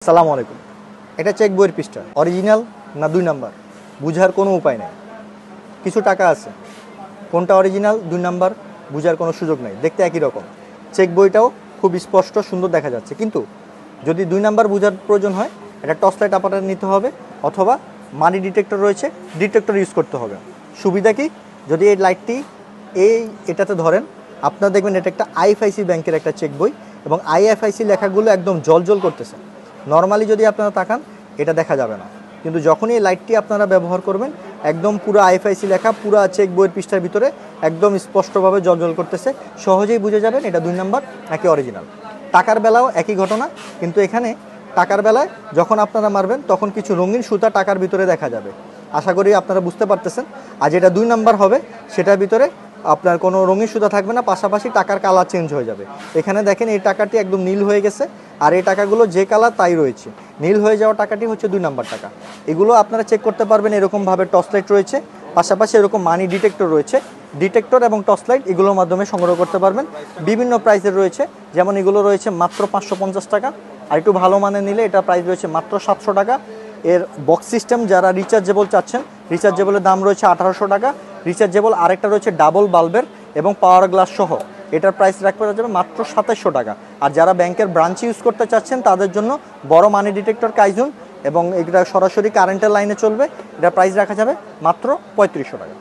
আসসালামু আলাইকুম। এটা চেক বইয়ের পৃষ্ঠা, অরিজিনাল না 2 নাম্বার বুঝার কোনো উপায় নেই। কিছু টাকা আছে, কোনটা অরিজিনাল 2 নাম্বার বুঝার কোনো সুযোগ নেই, দেখতে একই রকম। চেক বইটাও খুব স্পষ্ট সুন্দর দেখা যাচ্ছে, কিন্তু যদি 2 নাম্বার বুঝার প্রয়োজন হয় এটা টর্চ লাইট অপারেটর নিতে হবে, অথবা মানি ডিটেক্টর রয়েছে, ডিটেক্টর ইউজ করতে হবে। সুবিধা কি, যদি এই লাইটটি এটাতে ধরেন, আপনারা দেখবেন এটা একটা আইএফআইসি ব্যাংকের একটা চেক বই, এবং আইএফআইসি লেখাগুলো একদম জলজল করতেছে। নর্মালি যদি আপনারা তাকান এটা দেখা যাবে না, কিন্তু যখনই এই লাইটটি আপনারা ব্যবহার করবেন একদম পুরো আইএফআইসি লেখা পুরো চেক বইয়ের পৃষ্ঠার ভিতরে একদম স্পষ্টভাবে জলজল করতেছে। সহজেই বুঝে যাবেন এটা 2 নাম্বার নাকি অরিজিনাল। টাকার বেলাও একই ঘটনা, কিন্তু এখানে টাকার বেলায় যখন আপনারা মারবেন তখন কিছু রঙিন সুতা টাকার ভিতরে দেখা যাবে। আশা করি আপনারা বুঝতে পারতেছেন। আর যেটা 2 নাম্বার হবে সেটার ভিতরে আপনার কোনো রঙিন সুতা থাকবে না, পাশাপাশি টাকার কালার চেঞ্জ হয়ে যাবে। এখানে দেখেন এই টাকাটি একদম নীল হয়ে গেছে, আর এই টাকাগুলো যে কালার তাই রয়েছে। নীল হয়ে যাওয়া টাকাটি হচ্ছে 2 নাম্বার টাকা। এগুলো আপনারা চেক করতে পারবেন, এরকমভাবে টর্চ লাইট রয়েছে, পাশাপাশি এরকম মানি ডিটেক্টর রয়েছে। ডিটেক্টর এবং টর্চ লাইট এগুলোর মাধ্যমে সংগ্রহ করতে পারবেন। বিভিন্ন প্রাইসের রয়েছে, যেমন এগুলো রয়েছে মাত্র 550 টাকা, আর একটু ভালো মানের নিলে এটা প্রাইস রয়েছে মাত্র 700 টাকা। এর বক্স সিস্টেম যারা রিচার্জেবল চাচ্ছেন, রিচার্জেবলের দাম রয়েছে 1800 টাকা। রিচার্জেবল আরেকটা রয়েছে ডাবল বাল্বের এবং পাওয়ার গ্লাস সহ, এটার প্রাইস রাখতে যাবে মাত্র 2700 টাকা। আর যারা ব্যাংকের ব্রাঞ্চ ইউজ করতে চাচ্ছেন তাদের জন্য বড় মানি ডিটেক্টর কাইজুন, এবং এটা সরাসরি কারেন্টের লাইনে চলবে, এটার প্রাইস রাখা যাবে মাত্র 3500 টাকা।